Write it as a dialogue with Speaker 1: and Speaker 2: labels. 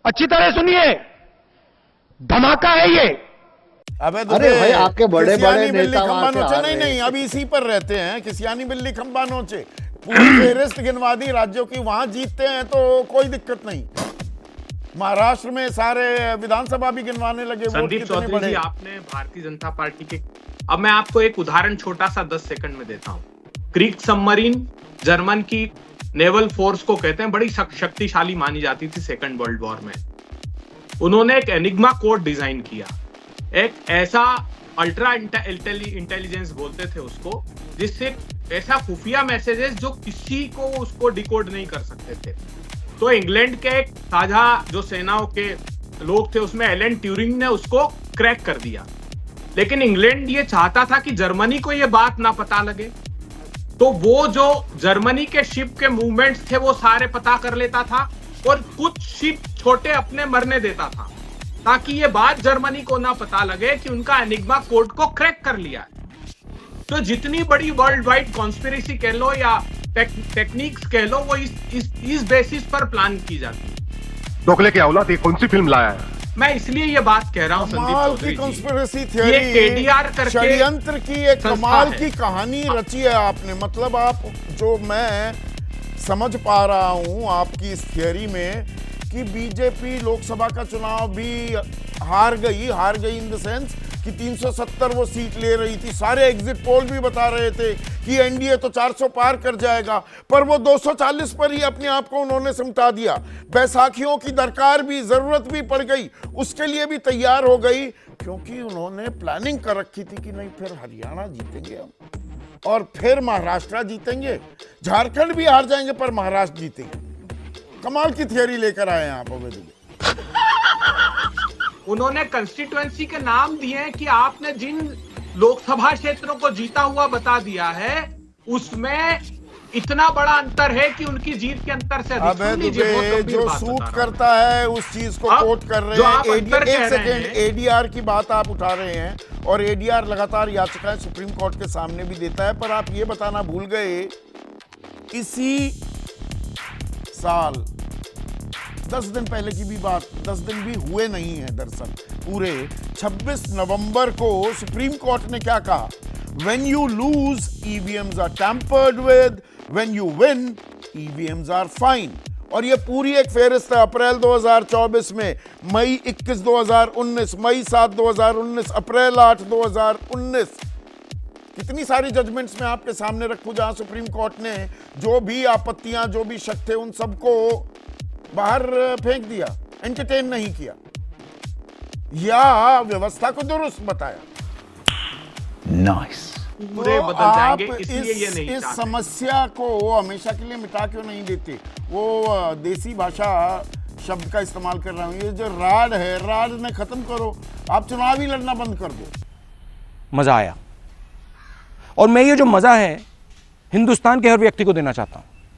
Speaker 1: अच्छी तरह सुनिए, धमाका है ये।
Speaker 2: अबे
Speaker 3: अरे भाई, आपके बड़े बड़े नेता वहां से आ
Speaker 2: नहीं
Speaker 3: रहे
Speaker 2: नहीं,
Speaker 3: हैं।
Speaker 2: अभी इसी पर रहते हैं, किसियानी बिल्ली खंबा नोचे। पूरी फेहरिस्त गिनवा दी राज्यों की, वहां जीतते हैं तो कोई दिक्कत नहीं। महाराष्ट्र में सारे विधानसभा भी गिनवाने लगे। वोट
Speaker 4: संदीप
Speaker 2: कितने
Speaker 4: चौधरी
Speaker 2: बड़े।
Speaker 4: जी, आपने भारतीय जनता पार्टी के, अब मैं आपको एक उदाहरण छोटा सा 10 सेकंड में देता हूं। क्रीक सबमरीन जर्मन की नेवल फोर्स को कहते हैं, बड़ी शक्तिशाली मानी जाती थी सेकंड वर्ल्ड वॉर में। उन्होंने एक एनिग्मा कोड डिजाइन किया, एक ऐसा अल्ट्रा इंटेलिजेंस बोलते थे उसको, जिससे ऐसा खुफिया मैसेजेस जो किसी को उसको डिकोड नहीं कर सकते थे। तो इंग्लैंड के एक साझा जो सेनाओं के लोग थे, उसमें एलन ट्यूरिंग ने उसको क्रैक कर दिया। लेकिन इंग्लैंड ये चाहता था कि जर्मनी को ये बात ना पता लगे, तो वो जो जर्मनी के शिप के मूवमेंट्स थे वो सारे पता कर लेता था, और कुछ शिप छोटे अपने मरने देता था, ताकि ये बात जर्मनी को ना पता लगे कि उनका एनिग्मा कोड को क्रैक कर लिया है। तो जितनी बड़ी वर्ल्ड वाइड कॉन्स्पिरेसी कह लो या टेक्निक्स कह लो, वो इस बेसिस पर प्लान की जाती है।
Speaker 1: दोगले की औलाद ये कौन सी फिल्म लाया है?
Speaker 4: मैं इसलिए ये बात कह रहा हूं संदीप
Speaker 2: कमाल
Speaker 4: चौधरी
Speaker 2: की
Speaker 4: जी,
Speaker 2: कॉन्स्पिरेसी
Speaker 4: ये केडीआर
Speaker 2: थियरी,
Speaker 4: करके
Speaker 2: षड्यंत्र की एक
Speaker 4: संस्था
Speaker 2: कमाल
Speaker 4: है।
Speaker 2: की कहानी रची है आपने। मतलब आप, जो मैं समझ पा रहा हूं आपकी इस थियरी में, कि बीजेपी लोकसभा का चुनाव भी हार गई इन द सेंस कि 370 वो सीट ले रही थी। सारे एग्जिट पोल भी बता रहे थे कि एनडीए तो 400 पार कर जाएगा, पर वो 240 पर ही अपने आप को उन्होंने सिमटा दिया। बैसाखियों की दरकार भी, जरूरत भी पड़ गई, उसके लिए भी तैयार हो गई, क्योंकि उन्होंने प्लानिंग कर रखी थी कि नहीं, फिर हरियाणा जीतेंगे हम और फिर महाराष्ट्र जीतेंगे, झारखंड भी हार जाएंगे पर महाराष्ट्र जीतेंगे। कमाल की थियरी लेकर आए हैं आप अवैध।
Speaker 4: उन्होंने कंस्टिट्यूएंसी के नाम दिए हैं कि आपने जिन लोकसभा क्षेत्रों को जीता हुआ बता दिया है, उसमें इतना बड़ा अंतर है कि उनकी जीत के अंतर से अधिक।
Speaker 2: अबे
Speaker 4: सुन लीजिए, बहुत
Speaker 2: दुबे,
Speaker 4: गंभीर
Speaker 2: जो
Speaker 4: बात
Speaker 2: सूट
Speaker 4: बता रहा हूं।
Speaker 2: करता है उस चीज को
Speaker 4: अब
Speaker 2: कोट कर रहे
Speaker 4: जो आप
Speaker 2: हैं।
Speaker 4: अंतर
Speaker 2: एक
Speaker 4: कह रहे
Speaker 2: सेकेंड,
Speaker 4: हैं।
Speaker 2: एडीआर की बात आप उठा रहे हैं, और एडीआर लगातार याचिकाएं सुप्रीम कोर्ट के सामने भी देता है। पर आप ये बताना भूल गए, इसी साल 10 दिन पहले की भी बात, 10 दिन भी हुए नहीं है दरअसल, पूरे 26 नवंबर को सुप्रीम कोर्ट ने क्या कहा? When you lose, EVMs are tampered with. When you win, EVMs are fine. और ये पूरी एक फेहरिस्त है। अप्रैल 2024 में, मई 21 2019, मई 7 2019, अप्रैल 8 2019। कितनी सारी जजमेंट्स में आपके सामने रखूं जहां सुप्रीम कोर्ट ने जो भी आपत्तियां, जो भी शक थे, उन सबको बाहर फेंक दिया, एंटरटेन नहीं किया या व्यवस्था को दुरुस्त बताया।
Speaker 4: पूरे
Speaker 2: तो
Speaker 4: बदल
Speaker 2: आप
Speaker 4: जाएंगे, इसलिए ये नहीं
Speaker 2: इस
Speaker 4: चाहते।
Speaker 2: समस्या को हमेशा के लिए मिटा क्यों नहीं देते? वो देसी भाषा शब्द का इस्तेमाल कर रहा हूं, ये जो राड है, राड ने खत्म करो। आप चुनाव ही लड़ना बंद कर दो।
Speaker 5: मजा आया, और मैं ये जो मजा है हिंदुस्तान के हर व्यक्ति को देना चाहता हूं।